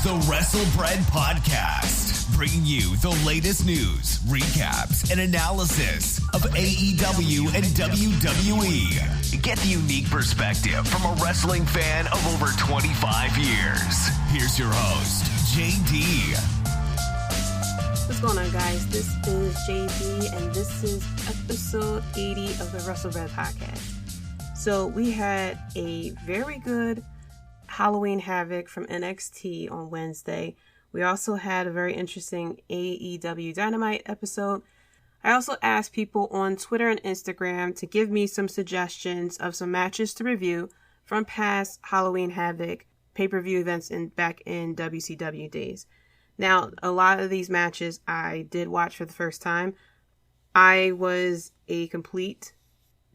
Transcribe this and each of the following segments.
is the WrestleBread Podcast, bringing you the latest news, recaps, and analysis of AEW and WWE. Get the unique perspective from a wrestling fan of over 25 years. Here's your host, Jaydee. What's going on, guys? This is Jaydee, and this is episode 80 of the WrestleBread Podcast. So we had a very good Halloween Havoc from NXT on Wednesday. We also had a very interesting AEW Dynamite episode. I also asked people on Twitter and Instagram to give me some suggestions of some matches to review from past Halloween Havoc pay-per-view events back in WCW days. Now, a lot of these matches I did watch for the first time. I was a complete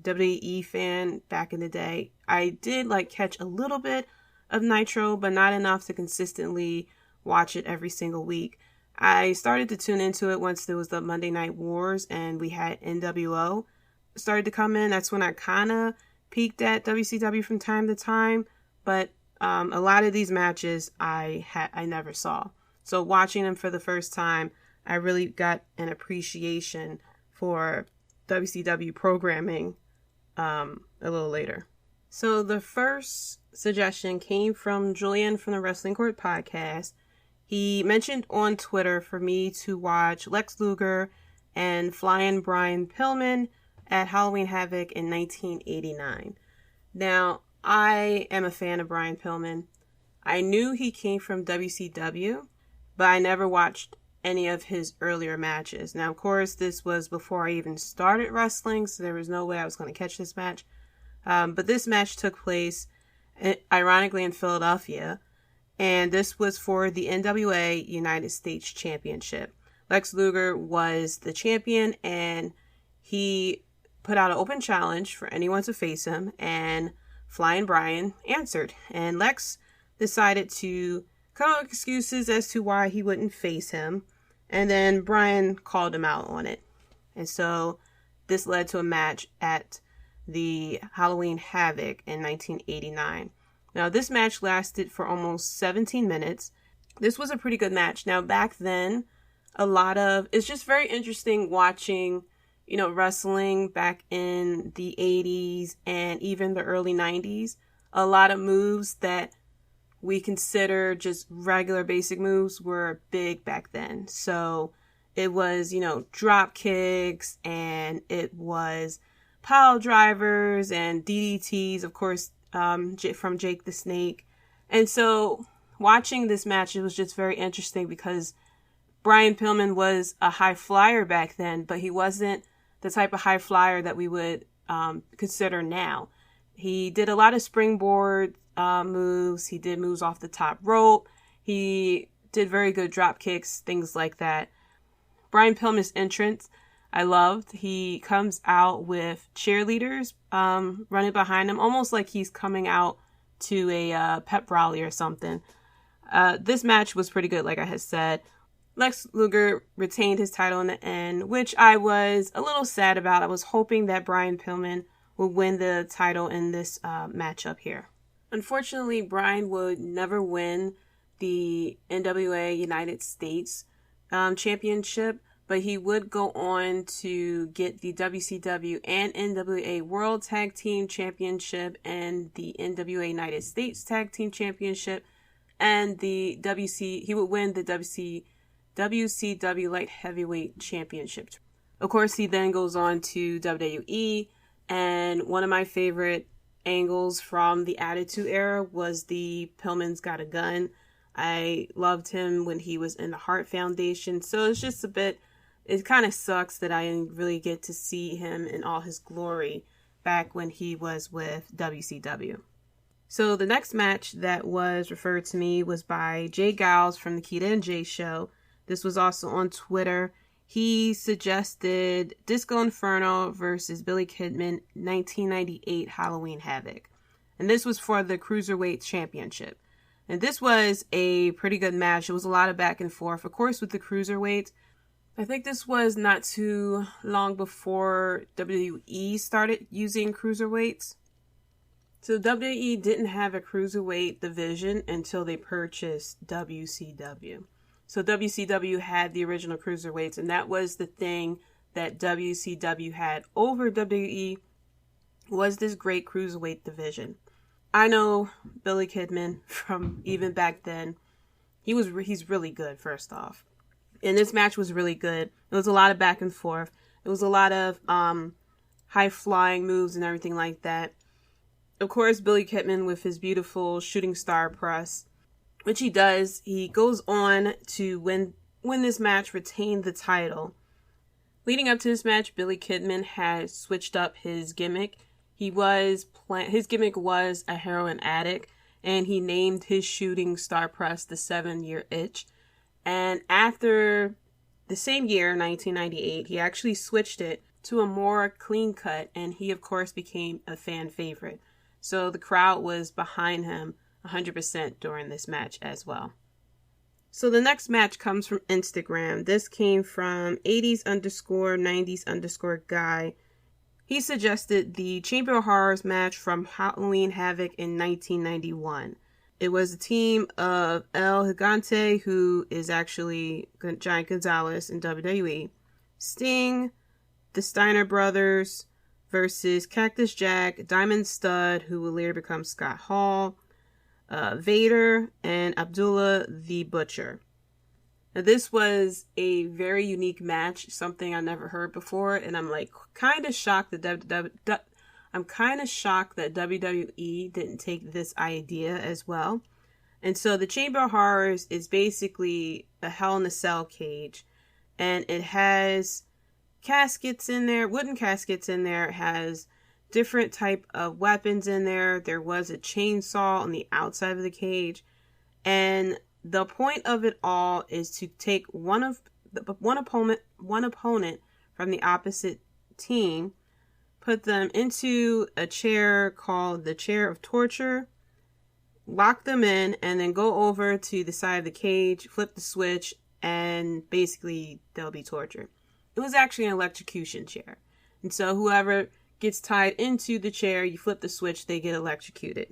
WWE fan back in the day. I did catch a little bit of Nitro, but not enough to consistently watch it every single week. I started to tune into it once there was the Monday Night Wars and we had NWO started to come in. That's when I kind of peeked at WCW from time to time, but a lot of these matches I never saw. So watching them for the first time, I really got an appreciation for WCW programming a little later. So the first suggestion came from Julian from the Wrestling Court Podcast. He mentioned on Twitter for me to watch Lex Luger and Flying Brian Pillman at Halloween Havoc in 1989. Now, I am a fan of Brian Pillman. I knew he came from WCW, but I never watched any of his earlier matches. Now, of course, this was before I even started wrestling, so there was no way I was going to catch this match. But this match took place, ironically, in Philadelphia, and this was for the NWA United States Championship. Lex Luger was the champion, and he put out an open challenge for anyone to face him, and Flying Brian answered. And Lex decided to come up with excuses as to why he wouldn't face him, and then Brian called him out on it. And so this led to a match at the Halloween Havoc in 1989. Now, this match lasted for almost 17 minutes. This was a pretty good match. Now, back then, it's just very interesting watching, wrestling back in the 80s and even the early 90s. A lot of moves that we consider just regular basic moves were big back then. So it was, drop kicks, and it was pile drivers and DDTs, of course, from Jake the Snake. And so watching this match, it was just very interesting because Brian Pillman was a high flyer back then, but he wasn't the type of high flyer that we would consider now. He did a lot of springboard moves. He did moves off the top rope. He did very good drop kicks, things like that. Brian Pillman's entrance, I loved. He comes out with cheerleaders running behind him, almost like he's coming out to a pep rally or something. This match was pretty good, like I had said. Lex Luger retained his title in the end, which I was a little sad about. I was hoping that Brian Pillman would win the title in this matchup here. Unfortunately, Brian would never win the NWA United States Championship, but he would go on to get the WCW and NWA World Tag Team Championship and the NWA United States Tag Team Championship, and he would win the WCW Light Heavyweight Championship. Of course, he then goes on to WWE, and one of my favorite angles from the Attitude Era was the Pillman's Got a Gun. I loved him when he was in the Hart Foundation, so it's just it kind of sucks that I didn't really get to see him in all his glory back when he was with WCW. So the next match that was referred to me was by Jay Giles from the Keita and Jay Show. This was also on Twitter. He suggested Disco Inferno versus Billy Kidman 1998 Halloween Havoc. And this was for the Cruiserweight Championship. And this was a pretty good match. It was a lot of back and forth. Of course, with the Cruiserweight, I think this was not too long before WWE started using Cruiserweights. So WWE didn't have a cruiserweight division until they purchased WCW. So WCW had the original cruiserweights, and that was the thing that WCW had over WWE, was this great cruiserweight division. I know Billy Kidman from even back then. He's really good, first off. And this match was really good. It was a lot of back and forth. It was a lot of high-flying moves and everything like that. Of course, Billy Kidman with his beautiful shooting star press, which he does. He goes on to win this match, retain the title. Leading up to this match, Billy Kidman had switched up his gimmick. His gimmick was a heroin addict, and he named his shooting star press the 7-year itch. And after the same year, 1998, he actually switched it to a more clean cut, and he, of course, became a fan favorite. So the crowd was behind him 100% during this match as well. So the next match comes from Instagram. This came from 80s_90s_guy. He suggested the Chamber of Horrors match from Halloween Havoc in 1991. It was a team of El Gigante, who is actually Giant Gonzalez in WWE, Sting, the Steiner Brothers versus Cactus Jack, Diamond Stud, who will later become Scott Hall, Vader, and Abdullah the Butcher. Now, this was a very unique match, something I never heard before, and I'm kind of shocked that WWE didn't take this idea as well. And so the Chamber of Horrors is basically a Hell in a Cell cage, and it has caskets in there, wooden caskets in there. It has different type of weapons in there. There was a chainsaw on the outside of the cage, and the point of it all is to take one opponent from the opposite team, put them into a chair called the Chair of Torture, lock them in, and then go over to the side of the cage, flip the switch, and basically they'll be tortured. It was actually an electrocution chair. And so whoever gets tied into the chair, you flip the switch, they get electrocuted.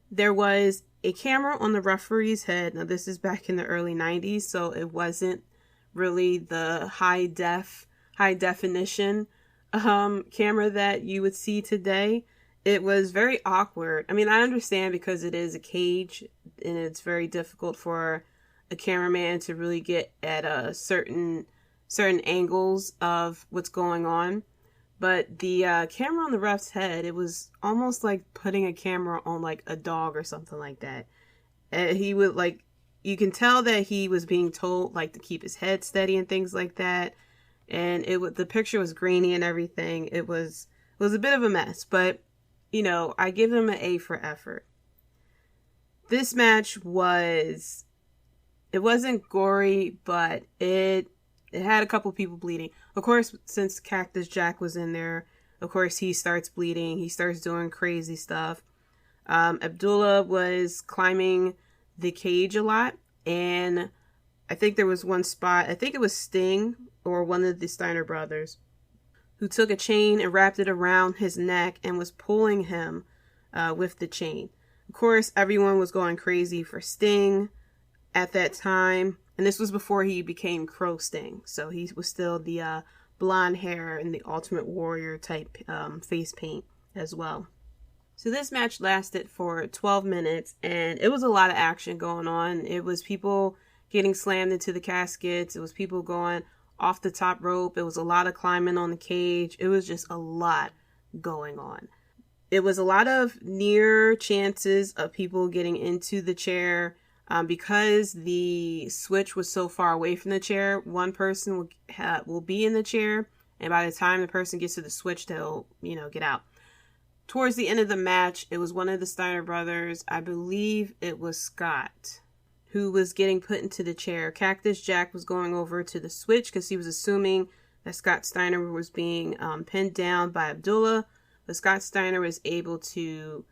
There was a camera on the referee's head. Now, this is back in the early 90s, so it wasn't really the high definition camera that you would see today. It was very awkward. I mean, I understand because it is a cage, and it's very difficult for a cameraman to really get at a certain angles of what's going on. But the camera on the ref's head, it was almost like putting a camera on like a dog or something like that. He would you can tell that he was being told to keep his head steady and things like that. And the picture was grainy and everything. It was a bit of a mess, but I give him an A for effort. This match it wasn't gory, but it had a couple people bleeding. Of course, since Cactus Jack was in there, of course, he starts bleeding. He starts doing crazy stuff. Abdullah was climbing the cage a lot. And I think there was one spot, I think it was Sting or one of the Steiner brothers, who took a chain and wrapped it around his neck and was pulling him with the chain. Of course, everyone was going crazy for Sting at that time. And this was before he became Crow Sting. So he was still the blonde hair and the Ultimate Warrior type face paint as well. So this match lasted for 12 minutes, and it was a lot of action going on. It was people getting slammed into the caskets. It was people going off the top rope. It was a lot of climbing on the cage. It was just a lot going on. It was a lot of near chances of people getting into the chair. Because the switch was so far away from the chair, one person will be in the chair, and by the time the person gets to the switch, they'll, get out. Towards the end of the match, it was one of the Steiner brothers, I believe it was Scott, who was getting put into the chair. Cactus Jack was going over to the switch because he was assuming that Scott Steiner was being pinned down by Abdullah, but Scott Steiner was able to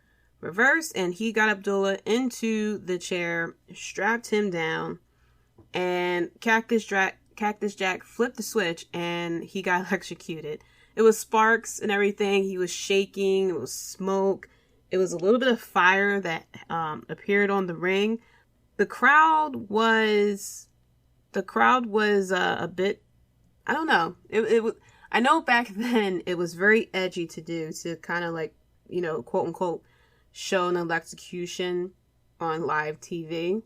reverse, and he got Abdullah into the chair, strapped him down, and Cactus Jack flipped the switch, and he got electrocuted. It was sparks and everything. He was shaking. It was smoke. It was a little bit of fire that appeared on the ring. The crowd was a bit, I don't know. It was, I know back then it was very edgy to do, to kind of like, you know, quote unquote, show an electrocution on live TV.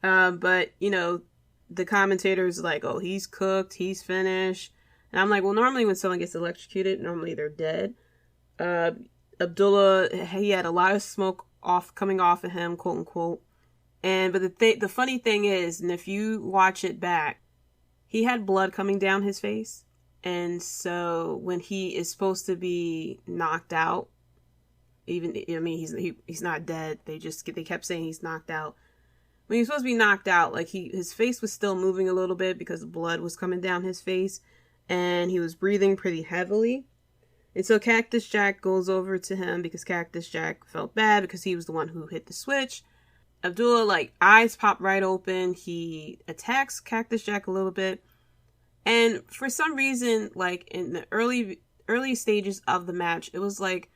But, you know, the commentators like, oh, he's cooked, he's finished. And I'm like, well, normally when someone gets electrocuted, normally they're dead. Abdullah, he had a lot of smoke coming off of him, quote unquote. But the funny thing is, and if you watch it back, he had blood coming down his face. And so when he is supposed to be knocked out, even, I mean, he's not dead. They kept saying he's knocked out. When he was supposed to be knocked out, like his face was still moving a little bit because blood was coming down his face, and he was breathing pretty heavily. And so Cactus Jack goes over to him because Cactus Jack felt bad because he was the one who hit the switch. Abdullah, like, eyes pop right open. He attacks Cactus Jack a little bit. And for some reason, like, in the early stages of the match, it was like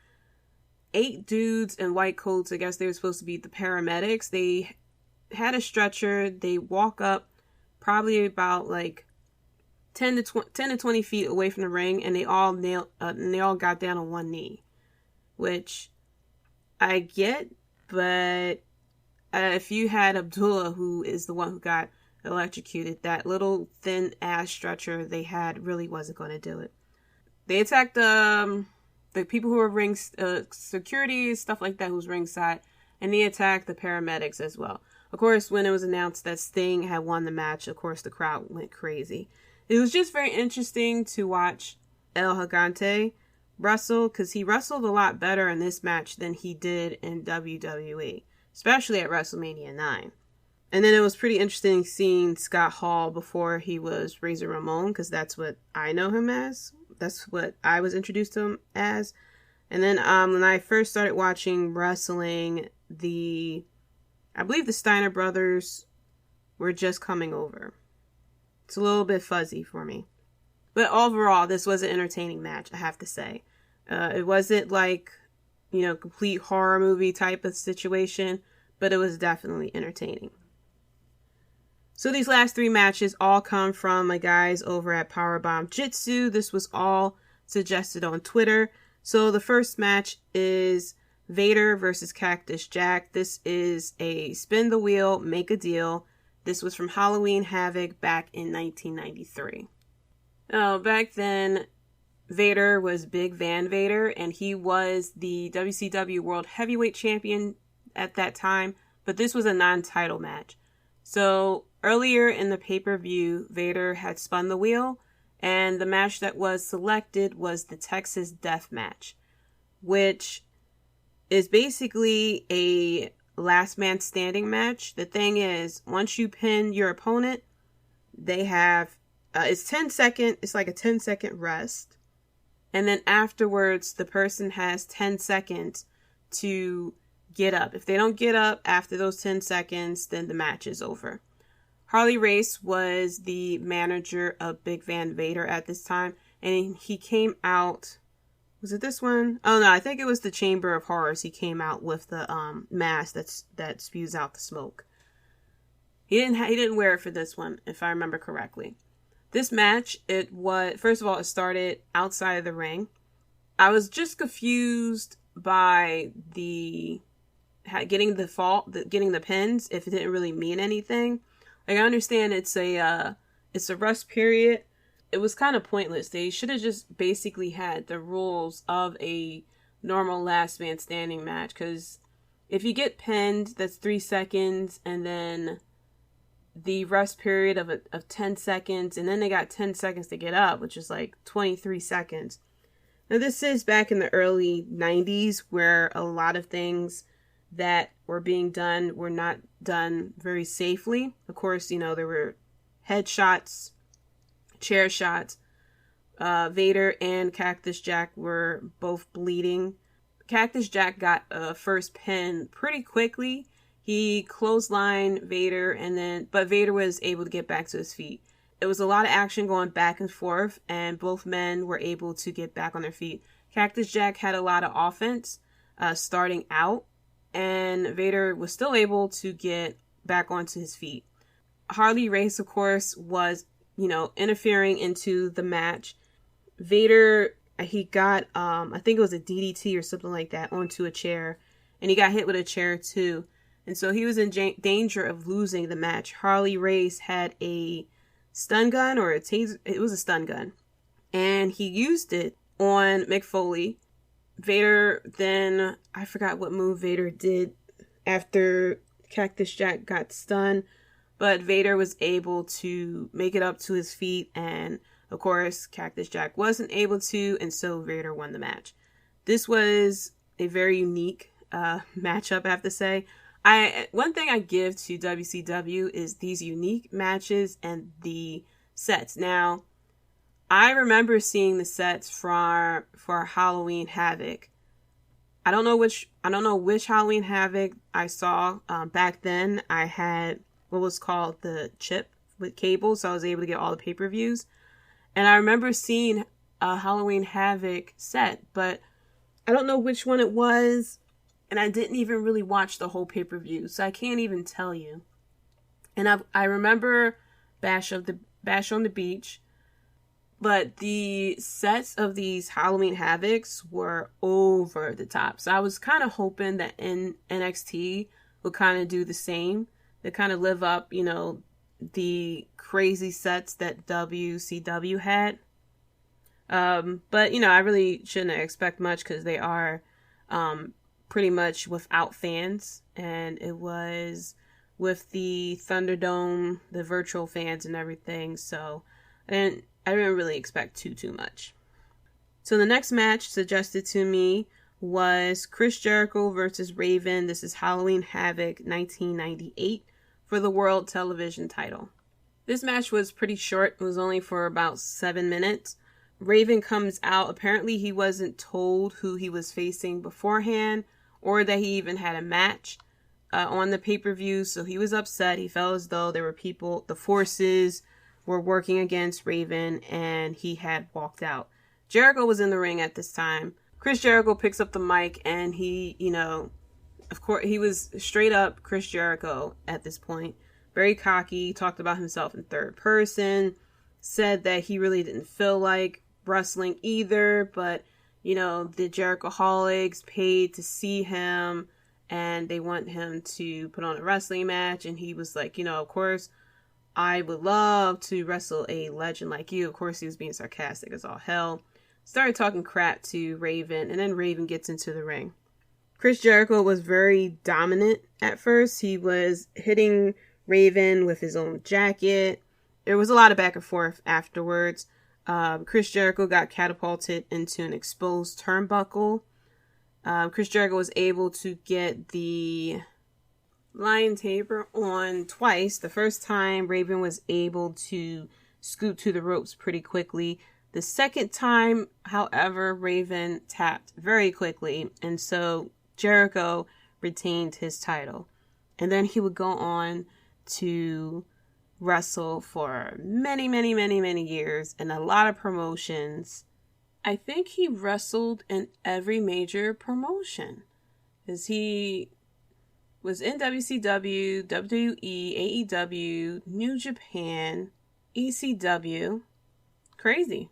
8 dudes in white coats. I guess they were supposed to be the paramedics. They had a stretcher. They walk up probably about like 10 to 20 feet away from the ring, and they all got down on one knee, which I get, but if you had Abdullah, who is the one who got electrocuted, that little thin ass stretcher they had really wasn't going to do it. They attacked the people who were security, stuff like that, who's ringside, and they attacked the paramedics as well. Of course, when it was announced that Sting had won the match, of course the crowd went crazy. It was just very interesting to watch El Gigante wrestle, because he wrestled a lot better in this match than he did in WWE, especially at WrestleMania 9. And then it was pretty interesting seeing Scott Hall before he was Razor Ramon, because that's what I know him as. That's what I was introduced to him as. And then when I first started watching wrestling, I believe the Steiner brothers were just coming over. It's a little bit fuzzy for me. But overall, this was an entertaining match, I have to say. It wasn't like, you know, complete horror movie type of situation, but it was definitely entertaining. So these last 3 matches all come from my guys over at Powerbomb Jitsu. This was all suggested on Twitter. So the first match is Vader versus Cactus Jack. This is a spin the wheel, make a deal. This was from Halloween Havoc back in 1993. Oh, back then, Vader was Big Van Vader, and he was the WCW World Heavyweight Champion at that time, but this was a non-title match. So earlier in the pay-per-view, Vader had spun the wheel, and the match that was selected was the Texas Death Match, which is basically a last man standing match. The thing is, once you pin your opponent, they have, it's like a 10-second rest. And then afterwards, the person has 10 seconds to get up. If they don't get up after those 10 seconds, then the match is over. Harley Race was the manager of Big Van Vader at this time, and he came out, was it this one? Oh no, I think it was the Chamber of Horrors. He came out with the mask that spews out the smoke. He didn't wear it for this one, if I remember correctly. This match, first of all, it started outside of the ring. I was just confused by getting the pins, if it didn't really mean anything. Like, I understand it's a rest period. It was kind of pointless. They should have just basically had the rules of a normal last man standing match, because if you get pinned, that's 3 seconds, and then the rest period of 10 seconds, and then they got 10 seconds to get up, which is like 23 seconds. Now, this is back in the early 90s, where a lot of things that were being done were not done very safely. Of course, you know, there were headshots, chair shots. Vader and Cactus Jack were both bleeding. Cactus Jack got a first pin pretty quickly. He clotheslined Vader, but Vader was able to get back to his feet. It was a lot of action going back and forth, and both men were able to get back on their feet. Cactus Jack had a lot of offense. starting out, and Vader was still able to get back onto his feet. Harley Race, of course, was, interfering into the match. Vader, he got, I think it was a DDT or something like that, onto a chair, and he got hit with a chair too. And so he was in danger of losing the match. Harley Race had a stun gun, or a taser. It was a stun gun, and he used it on Mick Foley. Vader then, I forgot what move Vader did after Cactus Jack got stunned, but Vader was able to make it up to his feet, and of course Cactus Jack wasn't able to, and so Vader won the match. This was a very unique matchup, I have to say. One thing I give to WCW is these unique matches and the sets. Now, I remember seeing the sets for Halloween Havoc. I don't know which Halloween Havoc I saw. Back then, I had what was called the chip with cable, so I was able to get all the pay-per-views. And I remember seeing a Halloween Havoc set, but I don't know which one it was, and I didn't even really watch the whole pay-per-view, so I can't even tell you. And I remember Bash on the Beach, but the sets of these Halloween Havocs were over the top. So I was kind of hoping that NXT would kind of do the same. They kind of live up, the crazy sets that WCW had. But, I really shouldn't expect much because they are pretty much without fans. And it was with the Thunderdome, the virtual fans and everything. So I didn't really expect too much. So the next match suggested to me was Chris Jericho versus Raven. This is Halloween Havoc 1998 for the World Television title. This match was pretty short. It was only for about 7 minutes. Raven comes out. Apparently he wasn't told who he was facing beforehand or that he even had a match on the pay-per-view. So he was upset. He felt as though there were the forces were working against Raven, and he had walked out. Jericho was in the ring at this time. Chris Jericho picks up the mic, and he, of course, he was straight up Chris Jericho at this point. Very cocky, talked about himself in third person, said that he really didn't feel like wrestling either, but, the Jerichoholics paid to see him, and they want him to put on a wrestling match, and he was like, of course, I would love to wrestle a legend like you. Of course, he was being sarcastic as all hell. Started talking crap to Raven, and then Raven gets into the ring. Chris Jericho was very dominant at first. He was hitting Raven with his own jacket. There was a lot of back and forth afterwards. Chris Jericho got catapulted into an exposed turnbuckle. Chris Jericho was able to get the lion taper on twice. The first time, Raven was able to scoot to the ropes pretty quickly. The second time, however, Raven tapped very quickly, and so Jericho retained his title. And then he would go on to wrestle for many years in a lot of promotions. I think he wrestled in every major promotion, because he was in WCW, WWE, AEW, New Japan, ECW. Crazy.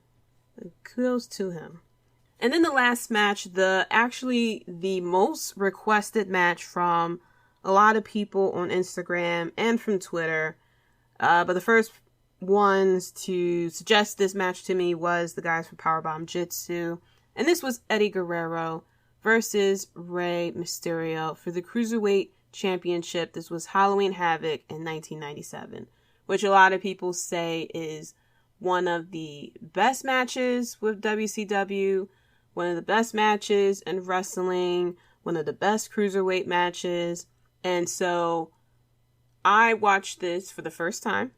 Kudos to him. And then the last match, the most requested match from a lot of people on Instagram and from Twitter. But the first ones to suggest this match to me was the guys from Powerbomb Jitsu. And this was Eddie Guerrero versus Rey Mysterio for the Cruiserweight Championship. This was Halloween Havoc in 1997, which a lot of people say is one of the best matches with WCW, one of the best matches in wrestling, one of the best cruiserweight matches. And so I watched this for the first time.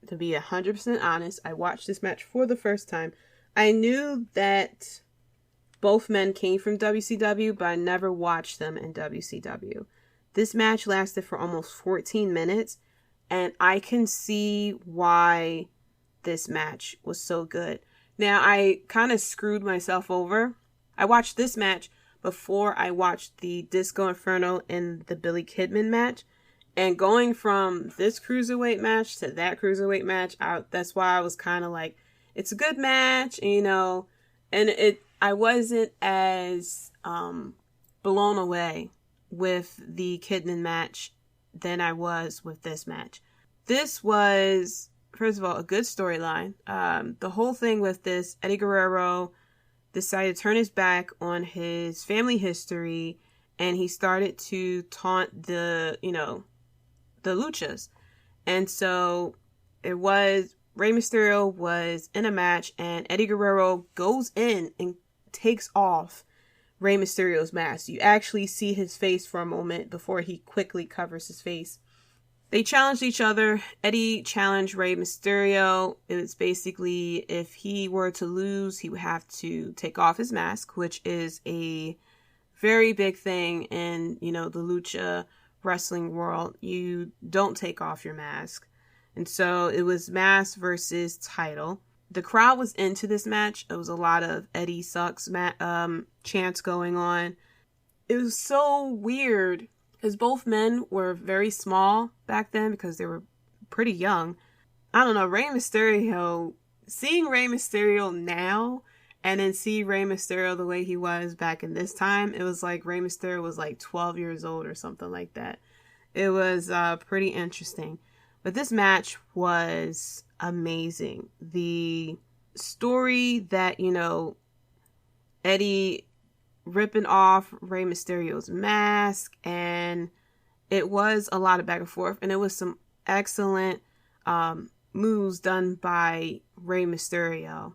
To be 100% honest, I watched this match for the first time. I knew that both men came from WCW, but I never watched them in WCW. This match lasted for almost 14 minutes, and I can see why this match was so good. Now, I kind of screwed myself over. I watched this match before I watched the Disco Inferno and the Billy Kidman match. And going from this cruiserweight match to that cruiserweight match, that's why I was kind of like, it's a good match, and I wasn't as blown away with the Kidman match than I was with this match. This was, first of all, a good storyline. The whole thing with this, Eddie Guerrero decided to turn his back on his family history, and he started to taunt the Luchas. And so it was, Rey Mysterio was in a match, and Eddie Guerrero goes in and takes off Rey Mysterio's mask. You actually see his face for a moment before he quickly covers his face. They challenged each other. Eddie challenged Rey Mysterio. It was basically, if he were to lose, he would have to take off his mask, which is a very big thing in, the lucha wrestling world. You don't take off your mask. And so it was mask versus title. The crowd was into this match. It was a lot of Eddie sucks chants going on. It was so weird because both men were very small back then because they were pretty young. I don't know, Rey Mysterio, seeing Rey Mysterio now and then see Rey Mysterio the way he was back in this time, it was like Rey Mysterio was like 12 years old or something like that. It was pretty interesting. But this match was amazing. The story that, Eddie ripping off Rey Mysterio's mask, and it was a lot of back and forth, and it was some excellent moves done by Rey Mysterio.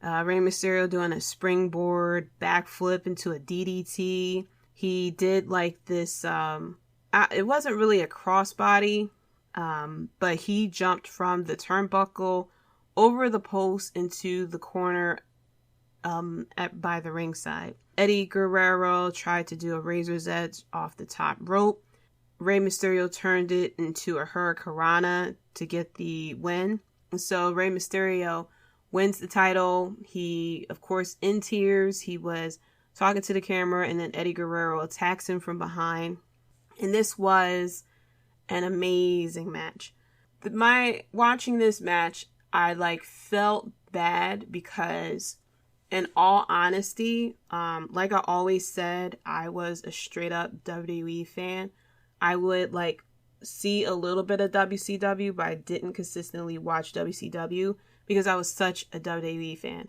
Rey Mysterio doing a springboard backflip into a DDT. He did like this, it wasn't really a crossbody, but he jumped from the turnbuckle over the post into the corner by the ringside. Eddie Guerrero tried to do a razor's edge off the top rope. Rey Mysterio turned it into a hurricanrana to get the win. And so Rey Mysterio wins the title. He, of course, in tears. He was talking to the camera, and then Eddie Guerrero attacks him from behind. And this was an amazing match. Watching this match, I felt bad because, in all honesty, like I always said, I was a straight up WWE fan. I would see a little bit of WCW, but I didn't consistently watch WCW because I was such a WWE fan.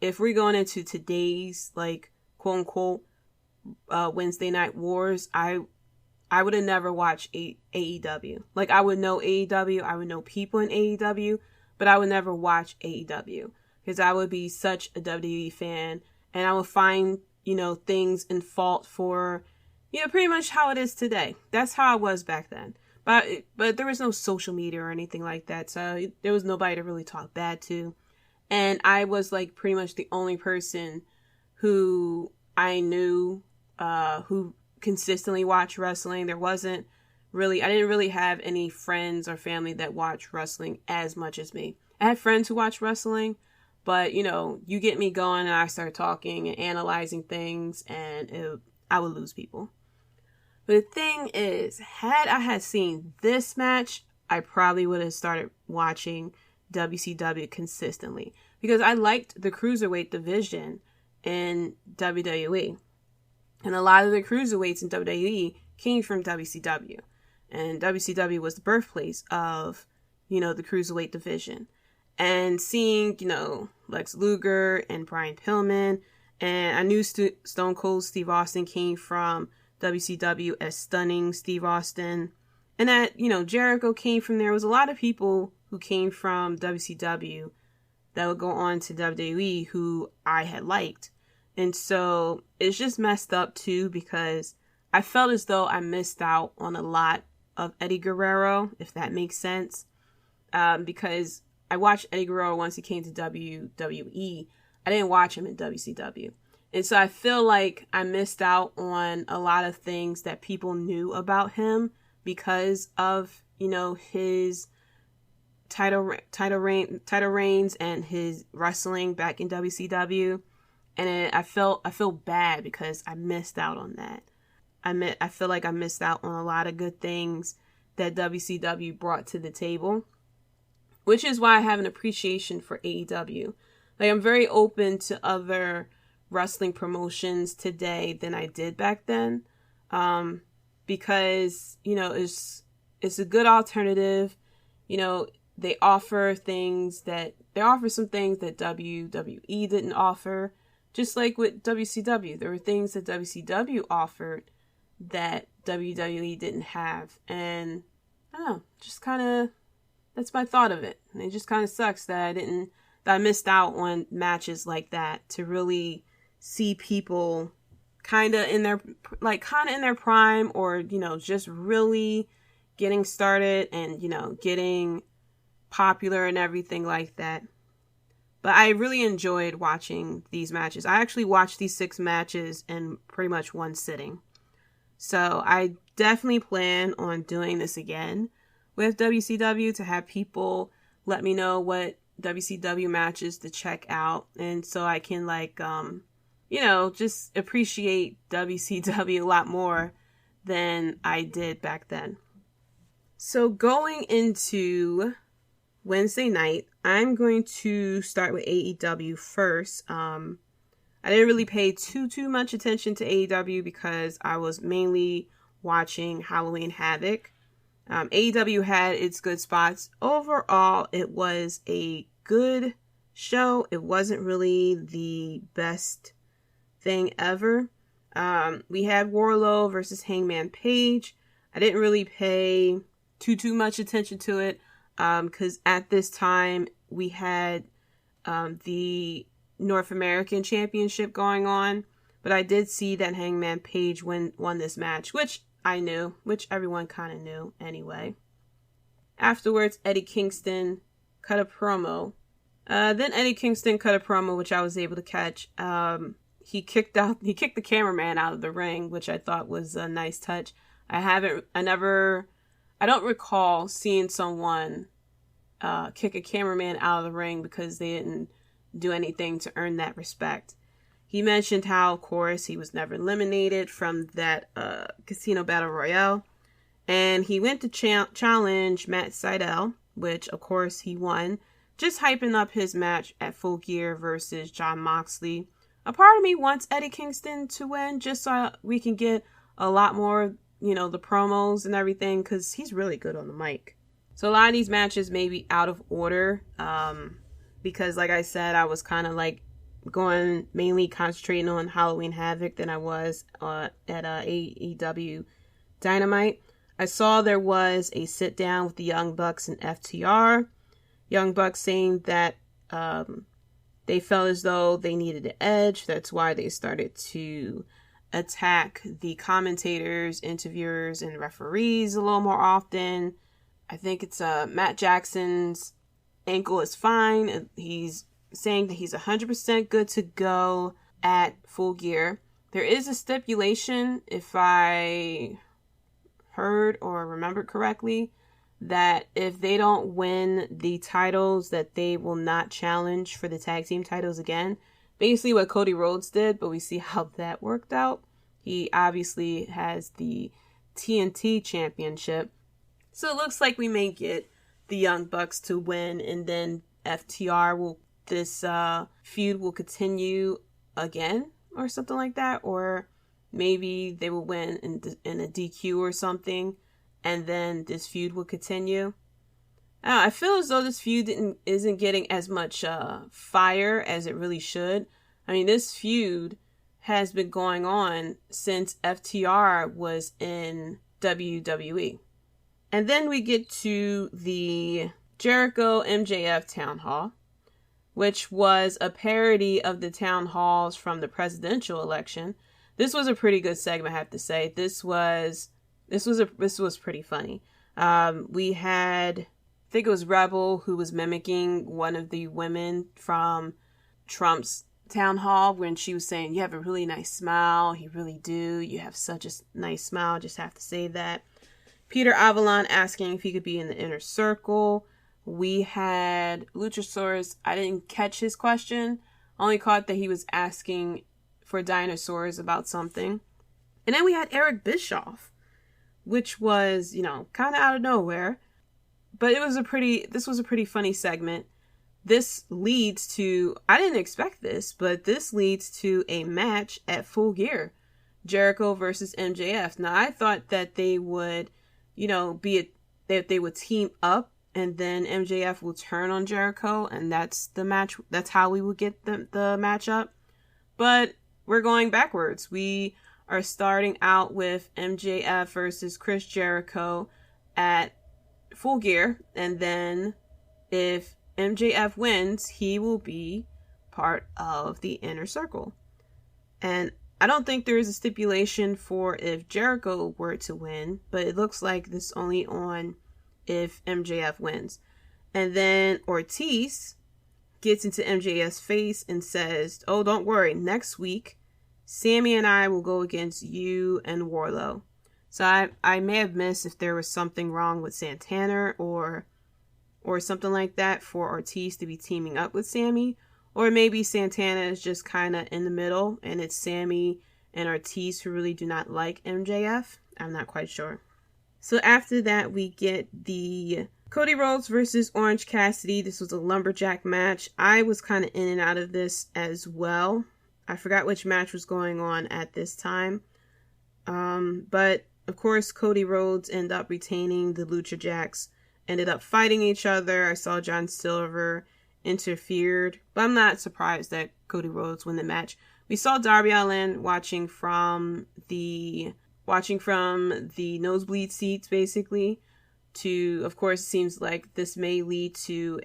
If we're going into today's quote unquote Wednesday Night Wars, I would have never watched AEW. I would know AEW, I would know people in AEW, but I would never watch AEW because I would be such a WWE fan, and I would find, things in fault for, pretty much how it is today. That's how I was back then. But there was no social media or anything like that, so there was nobody to really talk bad to. And I was pretty much the only person who I knew who consistently watched wrestling. I didn't really have any friends or family that watched wrestling as much as me. I had friends who watched wrestling, but you get me going and I start talking and analyzing things, and I would lose people. But the thing is, had I had seen this match, I probably would have started watching WCW consistently because I liked the Cruiserweight division in WWE. And a lot of the Cruiserweights in WWE came from WCW. And WCW was the birthplace of, the Cruiserweight division. And seeing, Lex Luger and Brian Pillman, and I knew Stone Cold Steve Austin came from WCW as Stunning Steve Austin, and that, Jericho came from there. There was a lot of people who came from WCW that would go on to WWE who I had liked. And so it's just messed up too because I felt as though I missed out on a lot of Eddie Guerrero, if that makes sense. Because I watched Eddie Guerrero once he came to WWE. I didn't watch him in WCW. And so I feel like I missed out on a lot of things that people knew about him because of, his title reigns and his wrestling back in WCW. And I feel bad because I missed out on that. I feel like I missed out on a lot of good things that WCW brought to the table, which is why I have an appreciation for AEW. Like, I'm very open to other wrestling promotions today than I did back then, because, you know, it's a good alternative. You know, they offer some things that WWE didn't offer, just like with WCW. There were things that WCW offered that WWE didn't have, and I don't know, just kind of, that's my thought of it. And it just kind of sucks that I missed out on matches like that, to really see people kind of in their prime, or, you know, just really getting started and, you know, getting popular and everything like that. But I really enjoyed watching these matches. I actually watched these 6 matches in pretty much one sitting. So I definitely plan on doing this again with WCW, to have people let me know what WCW matches to check out. And so I can, like, you know, just appreciate WCW a lot more than I did back then. So going into Wednesday night, I'm going to start with AEW first. I didn't really pay too much attention to AEW because I was mainly watching Halloween Havoc. AEW had its good spots. Overall, it was a good show. It wasn't really the best thing ever. We had Warlow versus Hangman Page. I didn't really pay too much attention to it, because at this time we had the North American Championship going on, but I did see that Hangman Page won this match, which I knew, which everyone kind of knew anyway. Afterwards, Eddie Kingston cut a promo. Then Eddie Kingston cut a promo, which I was able to catch. He kicked the cameraman out of the ring, which I thought was a nice touch. I don't recall seeing someone kick a cameraman out of the ring because they didn't do anything to earn that respect. He mentioned how, of course, he was never eliminated from that Casino Battle Royale. And he went to challenge Matt Sydal, which, of course, he won. Just hyping up his match at Full Gear versus Jon Moxley. A part of me wants Eddie Kingston to win, just so we can get a lot more, you know, the promos and everything, because he's really good on the mic. So a lot of these matches may be out of order, because, like I said, I was kind of like going mainly concentrating on Halloween Havoc than I was at AEW Dynamite. I saw there was a sit down with the Young Bucks and FTR. Young Bucks saying that they felt as though they needed an edge. That's why they started to attack the commentators, interviewers, and referees a little more often. I think it's Matt Jackson's ankle is fine. He's saying that he's 100% good to go at Full Gear. There is a stipulation, if I heard or remembered correctly, that if they don't win the titles, that they will not challenge for the tag team titles again. Basically what Cody Rhodes did, but we see how that worked out. He obviously has the TNT championship. So it looks like we may get the Young Bucks to win, and then this feud will continue again or something like that. Or maybe they will win in a DQ or something, and then this feud will continue. I feel as though this feud isn't getting as much fire as it really should. I mean, this feud has been going on since FTR was in WWE. And then we get to the Jericho MJF Town Hall, which was a parody of the town halls from the presidential election. This was a pretty good segment, I have to say. This was pretty funny. We had, I think it was Rebel, who was mimicking one of the women from Trump's town hall when she was saying, "You have a really nice smile. You really do. You have such a nice smile. Just have to say that." Peter Avalon asking if he could be in the inner circle. We had Luchasaurus. I didn't catch his question Only caught that he was asking for dinosaurs about something. And then we had Eric Bischoff, which was, kind of out of nowhere. But this was a pretty funny segment. This leads to, I didn't expect this, but this leads to a match at Full Gear. Jericho versus MJF. Now, I thought that they would, that they would team up and then MJF will turn on Jericho and that's the match. That's how we would get the matchup. But we're going backwards. We are starting out with MJF versus Chris Jericho at Full Gear. And then if MJF wins, he will be part of the Inner Circle. And I don't think there is a stipulation for if Jericho were to win, but it looks like this only on if MJF wins. And then Ortiz gets into MJF's face and says, "Oh, don't worry. Next week, Sammy and I will go against you and Warlow." So I may have missed if there was something wrong with Santana or something like that for Ortiz to be teaming up with Sammy. Or maybe Santana is just kind of in the middle and it's Sammy and Ortiz who really do not like MJF. I'm not quite sure. So after that, we get the Cody Rhodes versus Orange Cassidy. This was a lumberjack match. I was kind of in and out of this as well. I forgot which match was going on at this time. But of course, Cody Rhodes ended up retaining. The Lucha Jacks ended up fighting each other. I saw John Silver interfered, but I'm not surprised that Cody Rhodes won the match. We saw Darby Allin watching from the nosebleed seats, basically. Of course, it seems like this may lead to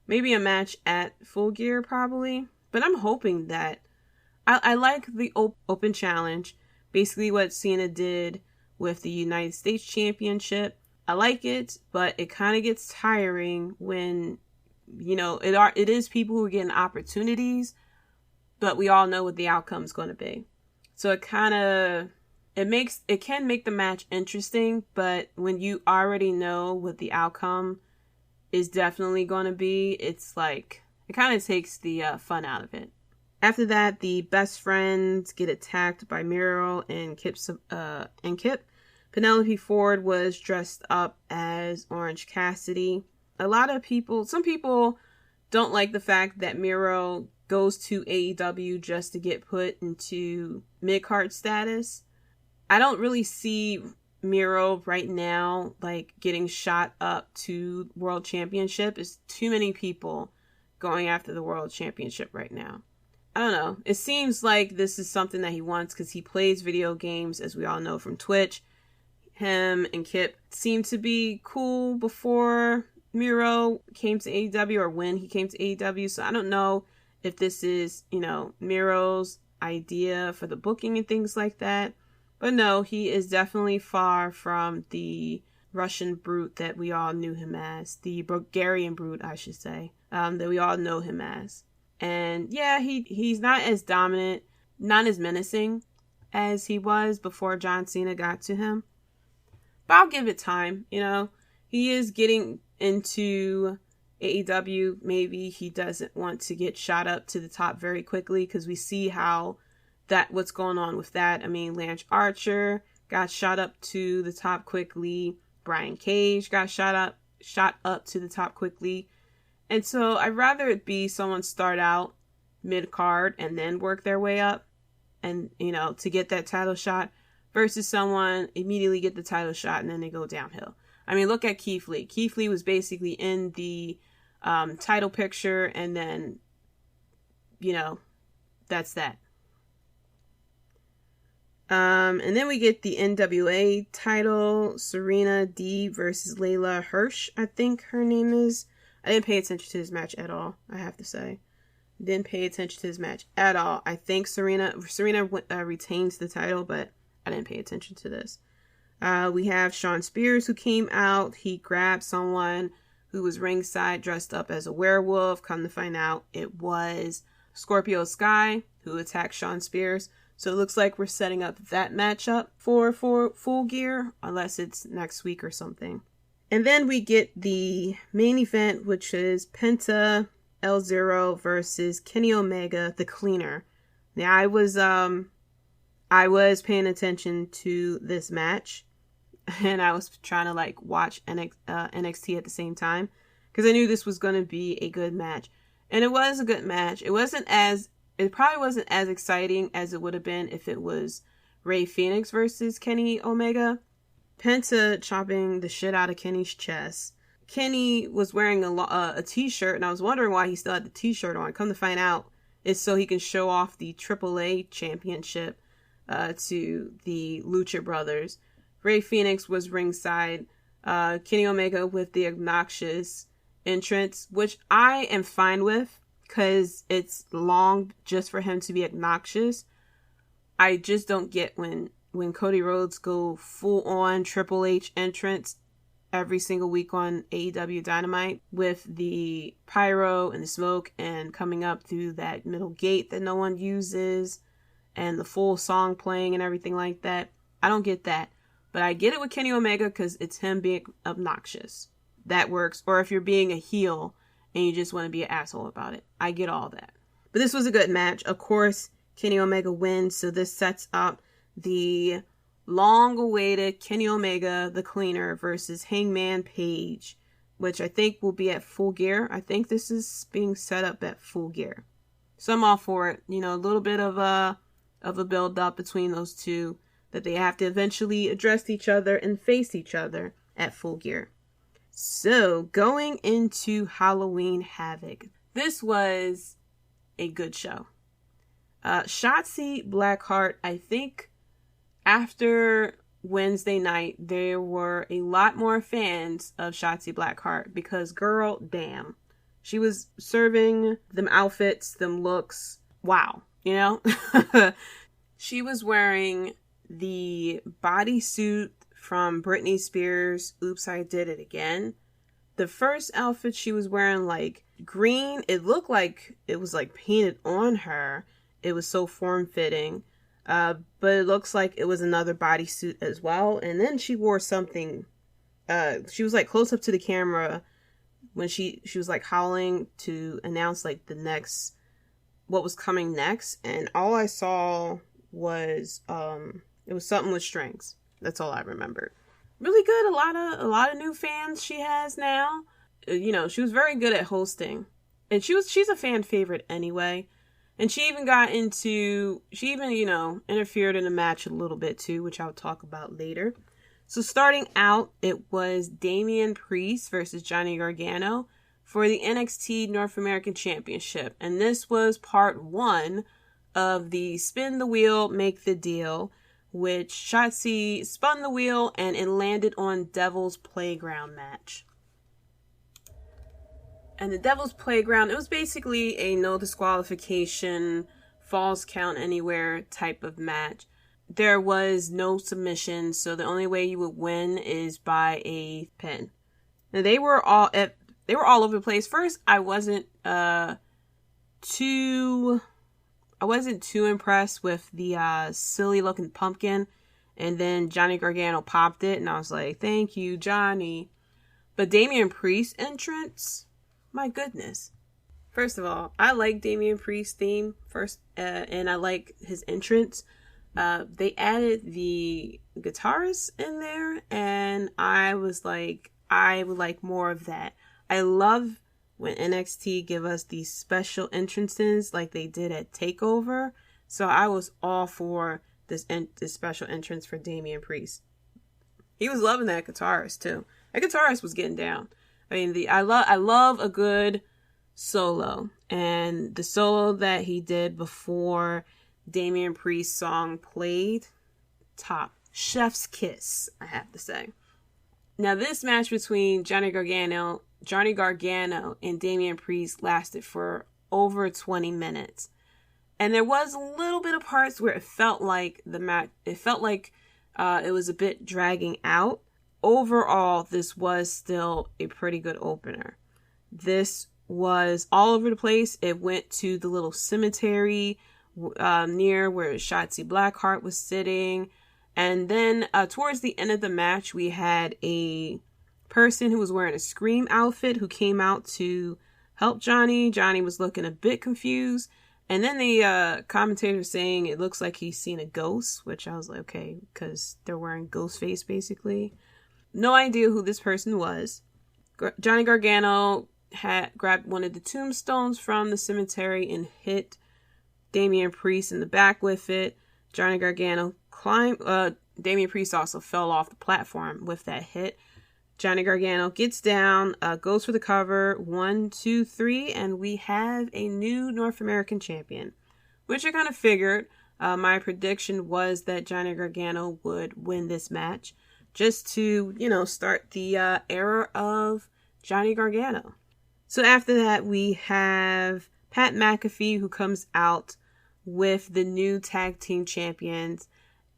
maybe a match at Full Gear, probably. But I'm hoping that I like the open challenge, basically what Cena did with the United States Championship. I like it, but it kind of gets tiring when it is people who are getting opportunities, but we all know what the outcome is going to be. So it can make the match interesting, but when you already know what the outcome is definitely going to be, it's like, it kind of takes the fun out of it. After that, the best friends get attacked by Miro and Kip. Penelope Ford was dressed up as Orange Cassidy. Some people don't like the fact that Miro goes to AEW just to get put into mid-card status. I don't really see Miro right now, like, getting shot up to World Championship. It's too many people going after the World Championship right now. I don't know. It seems like this is something that he wants because he plays video games, as we all know from Twitch. Him and Kip seemed to be cool before Miro came to AEW or when he came to AEW. So I don't know if this is, Miro's idea for the booking and things like that. But no, he is definitely far from the Russian brute that we all knew him as. The Bulgarian brute, I should say, that we all know him as. And yeah, he's not as dominant, not as menacing as he was before John Cena got to him. But I'll give it time, He is getting into AEW. Maybe he doesn't want to get shot up to the top very quickly because we see what's going on with that. I mean, Lance Archer got shot up to the top quickly. Brian Cage got shot up to the top quickly. And so I'd rather it be someone start out mid-card and then work their way up and, to get that title shot versus someone immediately get the title shot and then they go downhill. I mean, look at Keith Lee. Keith Lee was basically in the title picture and then, that's that. And then we get the NWA title, Serena D versus Layla Hirsch, I think her name is. I didn't pay attention to this match at all, I have to say. Didn't pay attention to this match at all. I think Serena retains the title, but I didn't pay attention to this. We have Shawn Spears who came out. He grabbed someone who was ringside dressed up as a werewolf. Come to find out, it was Scorpio Sky who attacked Shawn Spears. So it looks like we're setting up that matchup for Full Gear, unless it's next week or something. And then we get the main event, which is Penta L0 versus Kenny Omega, the Cleaner. Now, I was paying attention to this match, and I was trying to like watch NXT at the same time because I knew this was going to be a good match, and it was a good match. It probably wasn't as exciting as it would have been if it was Rey Fénix versus Kenny Omega. Penta chopping the shit out of Kenny's chest. Kenny was wearing a t-shirt, and I was wondering why he still had the t-shirt on. Come to find out, it's so he can show off the AAA championship to the Lucha brothers. Rey Fénix was ringside. Kenny Omega with the obnoxious entrance, which I am fine with because it's long just for him to be obnoxious. I just don't get when Cody Rhodes go full on Triple H entrance every single week on AEW Dynamite with the pyro and the smoke and coming up through that middle gate that no one uses and the full song playing and everything like that. I don't get that. But I get it with Kenny Omega because it's him being obnoxious. That works. Or if you're being a heel and you just want to be an asshole about it. I get all that. But this was a good match. Of course, Kenny Omega wins. So this sets up the long-awaited Kenny Omega, the Cleaner, versus Hangman Page, which I think will be at Full Gear. I think this is being set up at Full Gear. So I'm all for it. You know, a little bit of a build-up between those two, that they have to eventually address each other and face each other at Full Gear. So, going into Halloween Havoc. This was a good show. Shotzi Blackheart, I think after Wednesday night, there were a lot more fans of Shotzi Blackheart because, girl, damn. She was serving them outfits, them looks. Wow, you know? She was wearing the bodysuit from Britney Spears' Oops, I Did It Again. The first outfit she was wearing, like, green. It looked like it was, like, painted on her. It was so form-fitting. But it looks like it was another bodysuit as well. And then she wore something, she was like close up to the camera when she was like howling to announce like what was coming next. And all I saw was, it was something with strings. That's all I remembered. Really good. A lot of new fans she has now. You know, she was very good at hosting. And she's a fan favorite anyway. And she even, you know, interfered in the match a little bit too, which I'll talk about later. So starting out, it was Damian Priest versus Johnny Gargano for the NXT North American Championship. And this was part 1 of the Spin the Wheel, Make the Deal, which Shotzi spun the wheel and it landed on Devil's Playground match. And the Devil's Playground, it was basically a no disqualification, falls count anywhere type of match. There was no submission, so the only way you would win is by a pin. Now they were all over the place. First, I wasn't too impressed with the silly looking pumpkin, and then Johnny Gargano popped it, and I was like, "Thank you, Johnny." But Damian Priest's entrance, my goodness. First of all, I like Damian Priest's theme first, and I like his entrance. They added the guitarist in there, and I was like, I would like more of that. I love when NXT give us these special entrances like they did at TakeOver. So I was all for this special entrance for Damian Priest. He was loving that guitarist too. That guitarist was getting down. I mean, I love a good solo, and the solo that he did before Damian Priest's song played, top. Chef's kiss, I have to say. Now, this match between Johnny Gargano and Damian Priest lasted for over 20 minutes. And there was a little bit of parts where it felt like it was a bit dragging out. Overall, this was still a pretty good opener. This was all over the place. It went to the little cemetery near where Shotzi Blackheart was sitting. And then towards the end of the match, we had a person who was wearing a Scream outfit who came out to help Johnny. Johnny was looking a bit confused. And then the commentator saying it looks like he's seen a ghost, which I was like, okay, because they're wearing ghost face, basically. No idea who this person was. Johnny Gargano had grabbed one of the tombstones from the cemetery and hit Damian Priest in the back with it. Johnny Gargano climbed. Damian Priest also fell off the platform with that hit. Johnny Gargano gets down, goes for the cover, 1, 2, 3, and we have a new North American champion, which I kind of figured. My prediction was that Johnny Gargano would win this match, just to, start the era of Johnny Gargano. So after that, we have Pat McAfee, who comes out with the new tag team champions,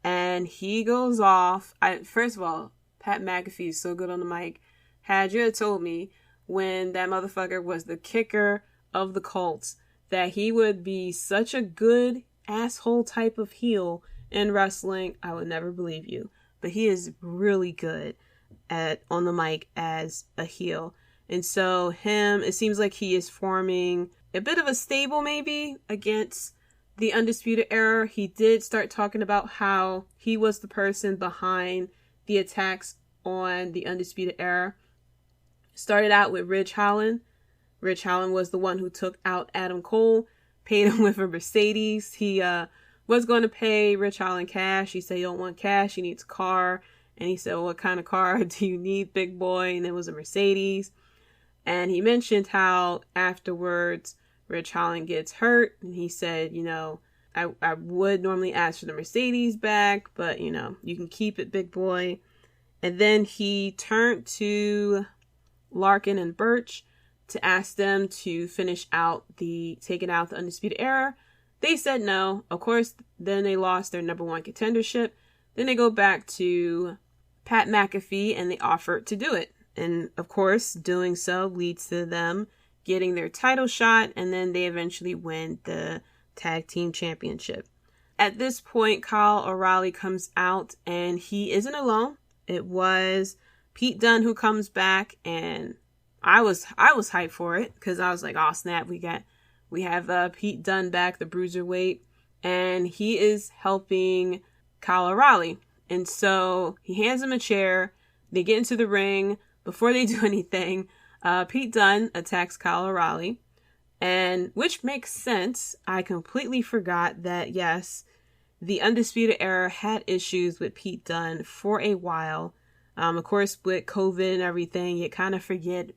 and he goes off. First of all, Pat McAfee is so good on the mic. Had you told me when that motherfucker was the kicker of the Colts that he would be such a good asshole type of heel in wrestling, I would never believe you. But he is really good on the mic as a heel. And so it seems like he is forming a bit of a stable maybe against the Undisputed Era. He did start talking about how he was the person behind the attacks on the Undisputed Era. Started out with Ridge Holland. Ridge Holland was the one who took out Adam Cole, paid him with a Mercedes. He was going to pay Ridge Holland cash. He said he don't want cash, he needs a car. And he said, well, what kind of car do you need, big boy? And it was a Mercedes. And he mentioned how afterwards Ridge Holland gets hurt. And he said, I would normally ask for the Mercedes back, but, you can keep it, big boy. And then he turned to Larkin and Birch to ask them to finish out taking out the Undisputed Era. They said no. Of course, then they lost their number one contendership. Then they go back to Pat McAfee and they offered to do it. And of course, doing so leads to them getting their title shot, and then they eventually win the tag team championship. At this point, Kyle O'Reilly comes out and he isn't alone. It was Pete Dunne who comes back, and I was hyped for it because I was like, oh snap, we have Pete Dunne back, the Cruiserweight, and he is helping Kyle O'Reilly. And so he hands him a chair. They get into the ring. Before they do anything, Pete Dunne attacks Kyle O'Reilly, and which makes sense. I completely forgot that, yes, the Undisputed Era had issues with Pete Dunne for a while. Of course, with COVID and everything, you kind of forget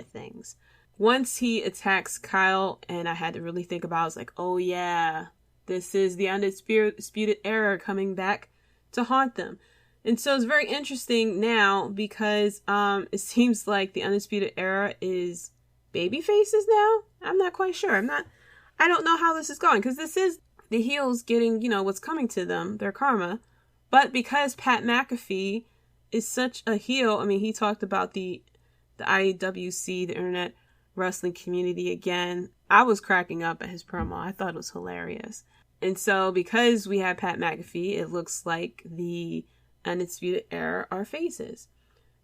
things. Once he attacks Kyle, and I had to really think about it, I was like, oh yeah, this is the Undisputed Era coming back to haunt them. And so it's very interesting now because it seems like the Undisputed Era is baby faces now. I'm not quite sure. I don't know how this is going because this is the heels getting, what's coming to them, their karma. But because Pat McAfee is such a heel, he talked about the IWC, the Internet Wrestling Community again. I was cracking up at his promo. I thought it was hilarious. And so because we have Pat McAfee, it looks like the Undisputed Era are faces.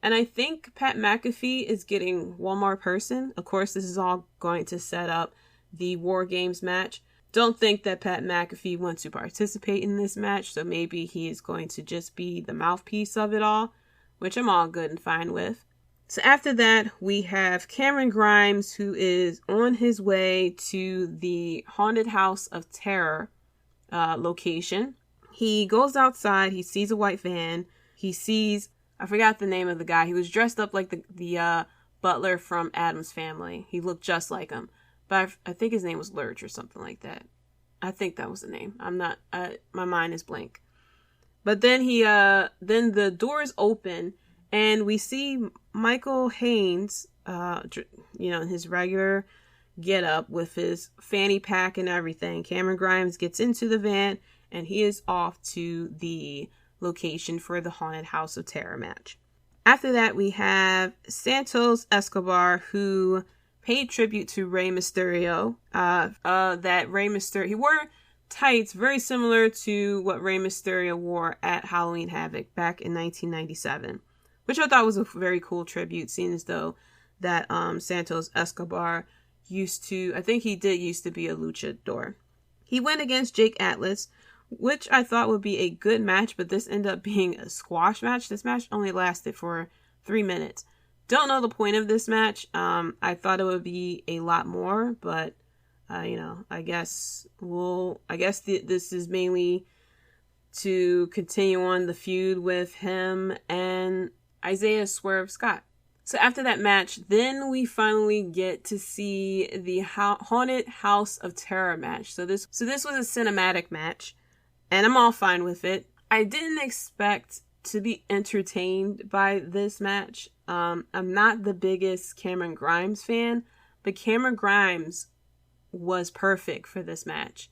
And I think Pat McAfee is getting one more person. Of course, this is all going to set up the War Games match. Don't think that Pat McAfee wants to participate in this match, so maybe he is going to just be the mouthpiece of it all, which I'm all good and fine with. So after that, we have Cameron Grimes, who is on his way to the Haunted House of Terror location. He goes outside, he sees a white van, he sees, I forgot the name of the guy, he was dressed up like the butler from Addams Family. He looked just like him, but I think his name was Lurch or something like that. I think that was the name. My mind is blank. But then then the doors open, and we see Michael Haynes, in his regular get up with his fanny pack and everything. Cameron Grimes gets into the van, and he is off to the location for the Haunted House of Terror match. After that, we have Santos Escobar, who paid tribute to Rey Mysterio. He wore tights very similar to what Rey Mysterio wore at Halloween Havoc back in 1997, which I thought was a very cool tribute, seeing as though that Santos Escobar used to be a luchador. He went against Jake Atlas, which I thought would be a good match, but this ended up being a squash match. This match only lasted for 3 minutes. Don't know the point of this match. I thought it would be a lot more, but I guess this is mainly to continue on the feud with him and Isaiah Swerve Scott. So after that match, then we finally get to see the Haunted House of Terror match. So this was a cinematic match, and I'm all fine with it. I didn't expect to be entertained by this match. I'm not the biggest Cameron Grimes fan, but Cameron Grimes was perfect for this match.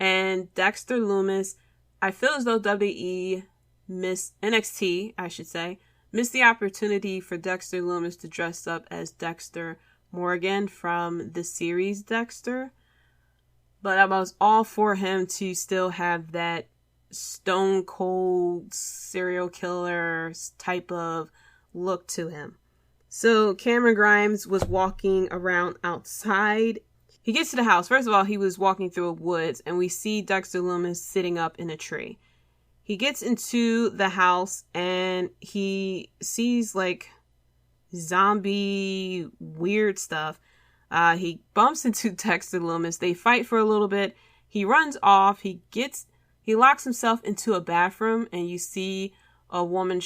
And Dexter Lumis, I feel as though WWE missed the opportunity for Dexter Lumis to dress up as Dexter Morgan from the series Dexter. But I was all for him to still have that stone cold serial killer type of look to him. So Cameron Grimes was walking around outside. He gets to the house. First of all, he was walking through a woods, and we see Dexter Lumis sitting up in a tree. He gets into the house, and he sees, like, zombie weird stuff. He bumps into Dexter Lumis. They fight for a little bit. He runs off. He locks himself into a bathroom, and you see a woman,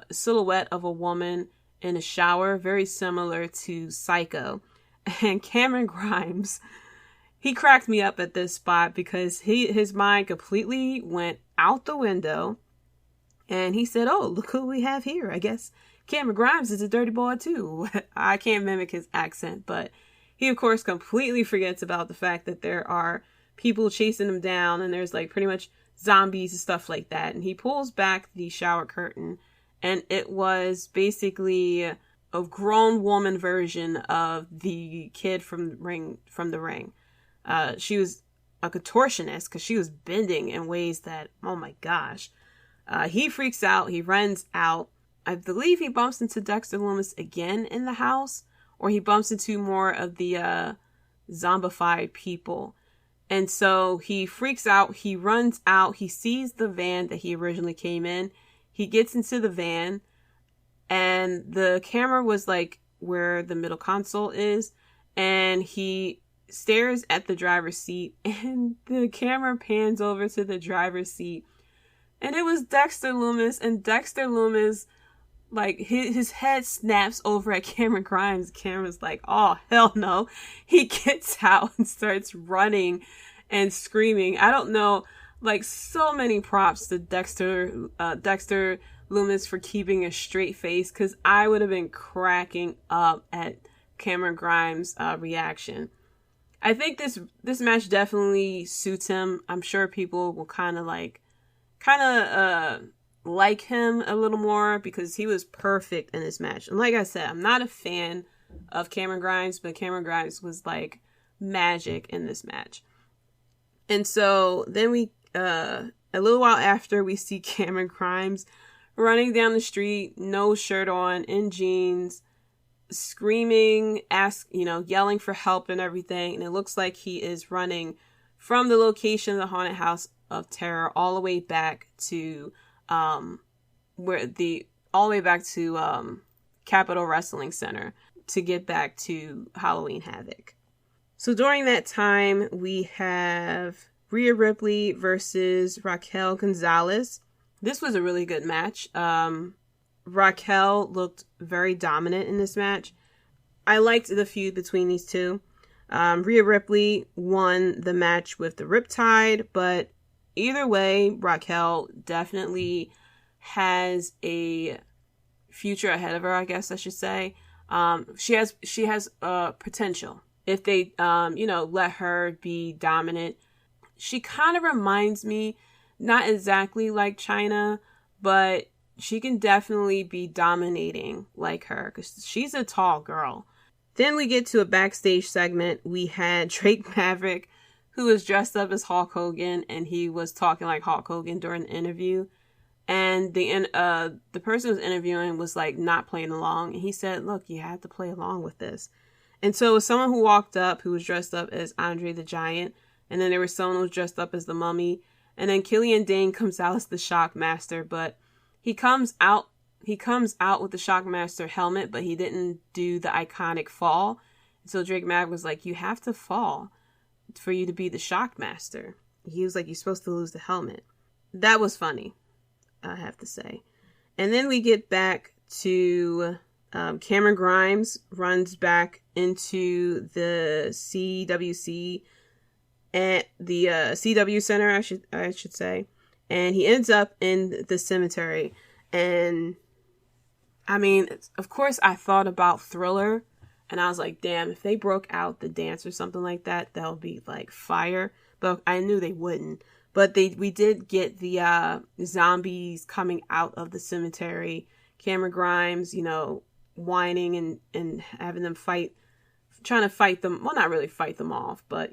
silhouette of a woman in a shower, very similar to Psycho. And Cameron Grimes, he cracked me up at this spot because his mind completely went out the window. And he said, "Oh, look who we have here. I guess Cameron Grimes is a dirty boy too." I can't mimic his accent, but he, of course, completely forgets about the fact that there are people chasing him down and there's, like, pretty much zombies and stuff like that. And he pulls back the shower curtain, and it was basically a grown woman version of the kid from the ring. She was a contortionist because she was bending in ways that, oh my gosh. He freaks out. He runs out. I believe he bumps into Dexter Lumis again in the house, or he bumps into more of the zombified people. And so he freaks out. He runs out. He sees the van that he originally came in. He gets into the van, and the camera was like where the middle console is, and he stares at the driver's seat, and the camera pans over to the driver's seat, and it was Dexter Lumis. And Dexter Lumis, like, his head snaps over at Cameron Grimes. Cameron's like, "Oh, hell no." He gets out and starts running and screaming. I don't know, like, so many props to Dexter Lumis for keeping a straight face, because I would have been cracking up at Cameron Grimes' reaction. I think this match definitely suits him. I'm sure people will kind of like him a little more because he was perfect in this match. And like I said, I'm not a fan of Cameron Grimes, but Cameron Grimes was like magic in this match. And so then we, a little while after, we see Cameron Grimes running down the street, no shirt on, in jeans, screaming, yelling for help and everything. And it looks like he is running from the location of the Haunted House of Terror all the way back to Capitol Wrestling Center to get back to Halloween Havoc. So during that time, we have Ria Ripley versus Raquel Gonzalez. This was a really good match. Raquel looked very dominant in this match. I liked the feud between these two. Ria Ripley won the match with the Riptide, but either way, Raquel definitely has a future ahead of her, I guess I should say. She has potential if they let her be dominant. She kind of reminds me, not exactly like Chyna, but she can definitely be dominating like her because she's a tall girl. Then we get to a backstage segment. We had Drake Maverick, who was dressed up as Hulk Hogan, and he was talking like Hulk Hogan during the interview. And the person who was interviewing was like not playing along. And he said, look, you have to play along with this. And so it was someone who walked up who was dressed up as Andre the Giant. And then there was someone who was dressed up as the Mummy. And then Killian Dane comes out as the Shockmaster. But he comes out with the Shockmaster helmet, but he didn't do the iconic fall. So Drake Maverick was like, you have to fall for you to be the Shockmaster. He was like, you're supposed to lose the helmet. That was funny, I have to say. And then we get back to Cameron Grimes runs back into the CWC at the CW Center, I should say. And he ends up in the cemetery. And I mean, of course I thought about Thriller. And I was like, damn, if they broke out the dance or something like that, that would be like fire. But I knew they wouldn't. But we did get the zombies coming out of the cemetery. Cameron Grimes, whining and having them trying to fight them. Well, not really fight them off, but,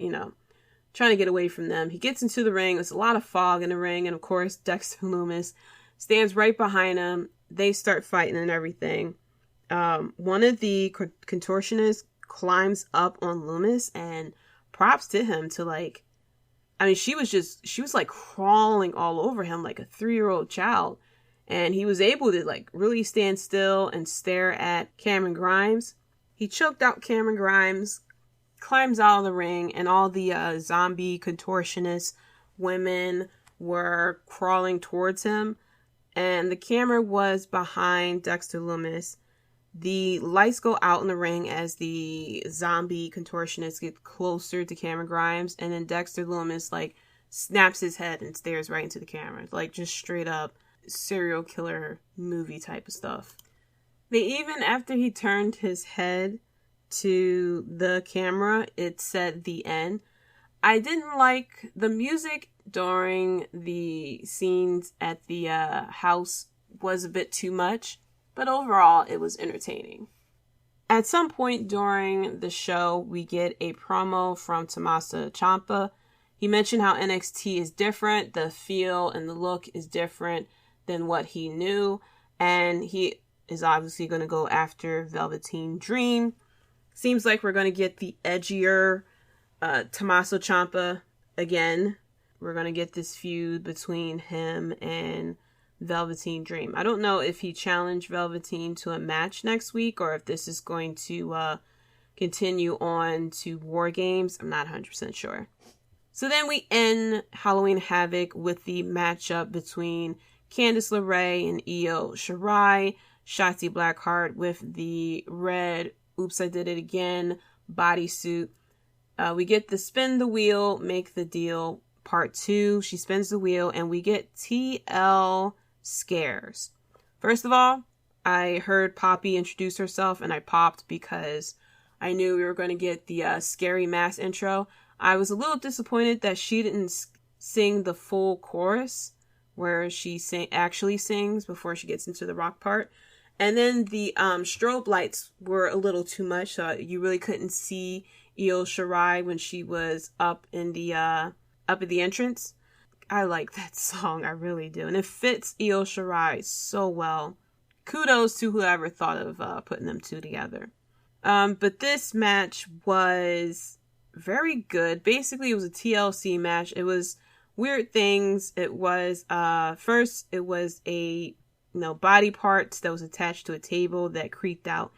trying to get away from them. He gets into the ring. There's a lot of fog in the ring. And, of course, Dexter Lumis stands right behind him. They start fighting and everything. One of the contortionists climbs up on Lumis, and props to him she was like crawling all over him like a 3-year-old child. And he was able to like really stand still and stare at Cameron Grimes. He choked out Cameron Grimes, climbs out of the ring, and all the zombie contortionist women were crawling towards him. And the camera was behind Dexter Lumis. The lights go out in the ring as the zombie contortionists get closer to Cameron Grimes. And then Dexter Lumis, like, snaps his head and stares right into the camera. Like, just straight up serial killer movie type of stuff. After he turned his head to the camera, it said the end. I didn't like the music during the scenes at the house was a bit too much. But overall, it was entertaining. At some point during the show, we get a promo from Tommaso Ciampa. He mentioned how NXT is different. The feel and the look is different than what he knew. And he is obviously going to go after Velveteen Dream. Seems like we're going to get the edgier Tommaso Ciampa again. We're going to get this feud between him and Velveteen Dream. I don't know if he challenged Velveteen to a match next week or if this is going to continue on to War Games. I'm not 100% sure. So then we end Halloween Havoc with the matchup between Candice LeRae and Io Shirai. Shotzi Blackheart with the red Oops, I Did It Again bodysuit. We get the spin the wheel, make the deal part 2. She spins the wheel and we get TL scares. First of all, I heard Poppy introduce herself and I popped because I knew we were going to get the scary mass intro. I was a little disappointed that she didn't sing the full chorus where she actually sings before she gets into the rock part. And then the strobe lights were a little too much, so you really couldn't see Io Shirai when she was up at the entrance. I like that song, I really do. And it fits Io Shirai so well. Kudos to whoever thought of putting them two together. But this match was very good. Basically, it was a TLC match. It was weird things. It was, first, it was a, body parts that was attached to a table that creeped out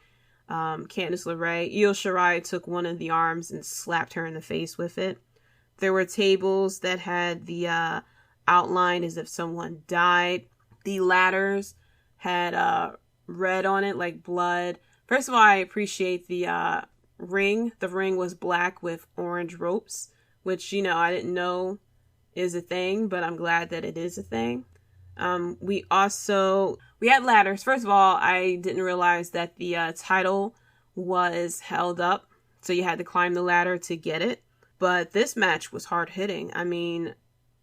Candice LeRae. Io Shirai took one of the arms and slapped her in the face with it. There were tables that had the outline as if someone died. The ladders had red on it, like blood. First of all, I appreciate the ring. The ring was black with orange ropes, which, I didn't know is a thing, but I'm glad that it is a thing. We had ladders. First of all, I didn't realize that the title was held up, so you had to climb the ladder to get it. But this match was hard hitting. I mean,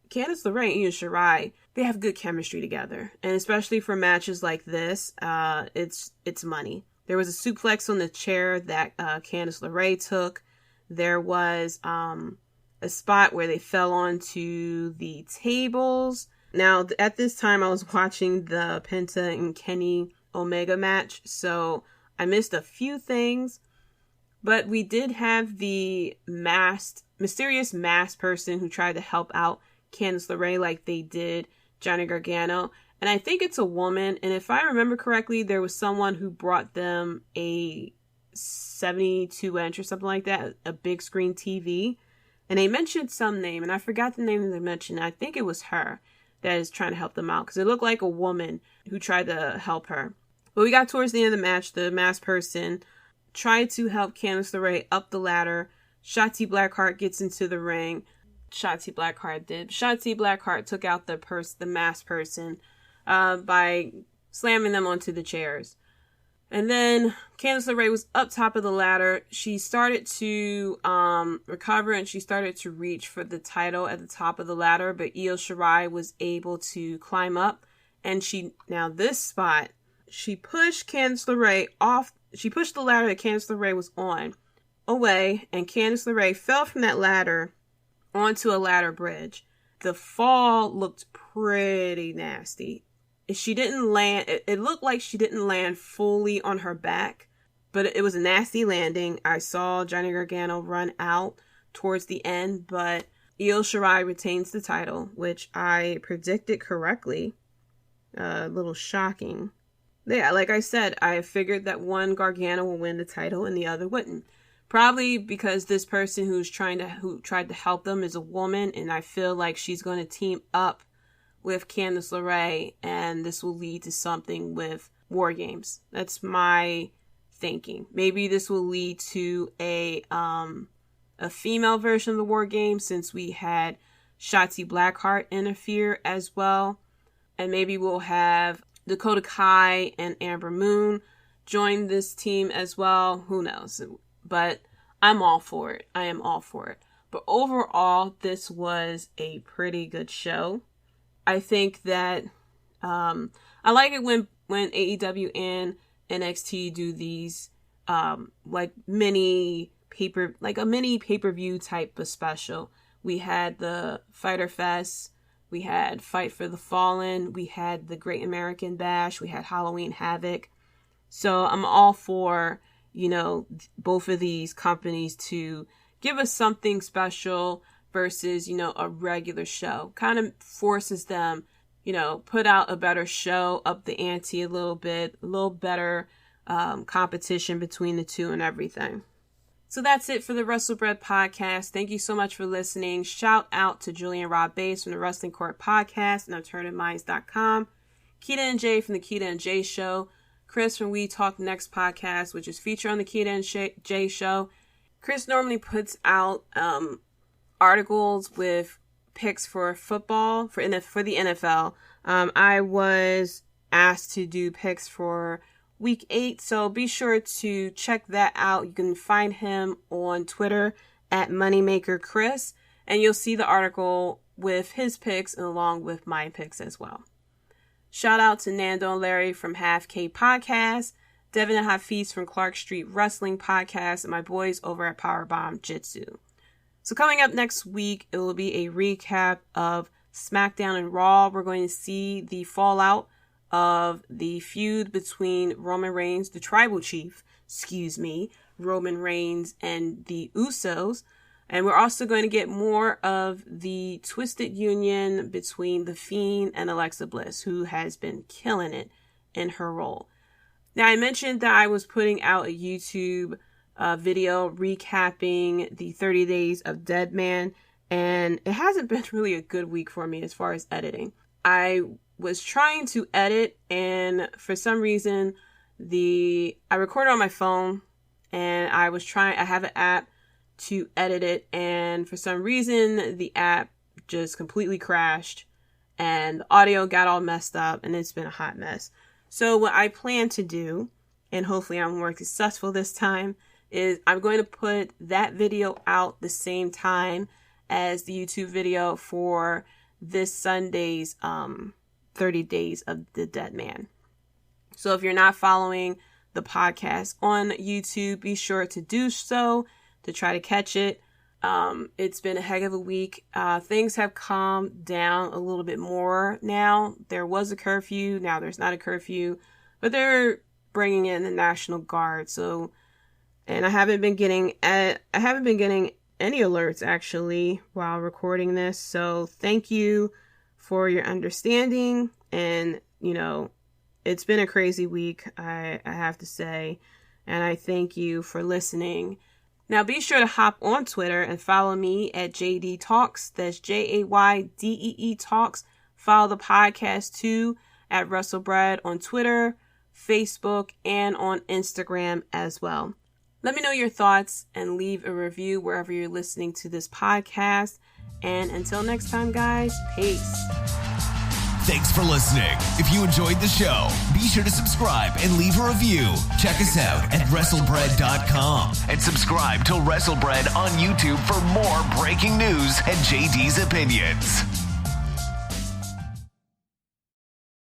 Candice LeRae and Io Shirai, they have good chemistry together. And especially for matches like this, it's money. There was a suplex on the chair that Candice LeRae took. There was a spot where they fell onto the tables. Now, at this time, I was watching the Penta and Kenny Omega match, so I missed a few things. But we did have the mysterious masked person who tried to help out Candice LeRae like they did Johnny Gargano. And I think it's a woman. And if I remember correctly, there was someone who brought them a 72-inch or something like that, a big screen TV. And they mentioned some name, and I forgot the name that they mentioned. I think it was her that is trying to help them out, because it looked like a woman who tried to help her. But we got towards the end of the match. The masked person tried to help Candice LeRae up the ladder. Shotzi Blackheart gets into the ring. Shotzi Blackheart took out the masked person by slamming them onto the chairs. And then Candice LeRae was up top of the ladder. She started to recover, and she started to reach for the title at the top of the ladder, but Io Shirai was able to climb up. And this spot, she pushed Candice LeRae off. She pushed the ladder that Candice LeRae was on away, and Candice LeRae fell from that ladder onto a ladder bridge. The fall looked pretty nasty. She didn't land. It looked like she didn't land fully on her back, but it was a nasty landing. I saw Johnny Gargano run out towards the end, but Io Shirai retains the title, which I predicted correctly. A little shocking. Yeah, like I said, I figured that one Gargano will win the title and the other wouldn't. Probably because this person who tried to help them is a woman, and I feel like she's going to team up with Candice LeRae, and this will lead to something with War Games. That's my thinking. Maybe this will lead to a female version of the War Games, since we had Shotzi Blackheart interfere as well. And maybe we'll have Dakota Kai and Amber Moon join this team as well. Who knows? But I'm all for it. I am all for it. But overall, this was a pretty good show. I think that I like it when AEW and NXT do these like a mini pay-per-view type of special. We had the Fyter Fest, we had Fight for the Fallen, we had the Great American Bash, we had Halloween Havoc. So I'm all for, both of these companies to give us something special versus, a regular show. Kind of forces them, put out a better show, up the ante a little bit, a little better competition between the two and everything. So that's it for the WrestleBread podcast. Thank you so much for listening. Shout out to Julian Rob Bass from the Wrestling Court Podcast and AlternativeMinds.com. Keita and Jay from the Keita and Jay Show. Chris from We Talk Next Podcast, which is featured on the Keita and Jay Show. Chris normally puts out articles with picks for football, for the NFL. I was asked to do picks for Week 8, so be sure to check that out. You can find him on Twitter at MoneymakerChris, and you'll see the article with his picks and along with my picks as well. Shout out to Nando and Larry from Half K Podcast, Devin and Hafiz from Clark Street Wrestling Podcast, and my boys over at Powerbomb Jitsu. So coming up next week, it will be a recap of SmackDown and Raw. We're going to see the fallout of the feud between Roman Reigns, the tribal chief, Roman Reigns and the Usos. And we're also going to get more of the twisted union between The Fiend and Alexa Bliss, who has been killing it in her role. Now, I mentioned that I was putting out a YouTube video recapping the 30 Days of Dead Man, and it hasn't been really a good week for me as far as editing. I was trying to edit, and for some reason, I recorded on my phone, and I have an app to edit it, and for some reason, the app just completely crashed, and the audio got all messed up, and it's been a hot mess. So what I plan to do, and hopefully I'm more successful this time, is I'm going to put that video out the same time as the YouTube video for this Sunday's 30 Days of the Dead Man. So if you're not following the podcast on YouTube, be sure to do so to try to catch it. It's been a heck of a week. Things have calmed down a little bit more now. There was a curfew. Now there's not a curfew, but they're bringing in the National Guard. So, and I haven't been getting any alerts actually while recording this. So thank you for your understanding. And, you know, it's been a crazy week, I have to say. And I thank you for listening. Now be sure to hop on Twitter and follow me at Jaydee Talks. That's JAYDEE Talks. Follow the podcast too at WrestleBread on Twitter, Facebook, and on Instagram as well. Let me know your thoughts and leave a review wherever you're listening to this podcast. And until next time, guys, peace. Thanks for listening. If you enjoyed the show, be sure to subscribe and leave a review. Check us out at WrestleBread.com and subscribe to WrestleBread on YouTube for more breaking news and JD's opinions.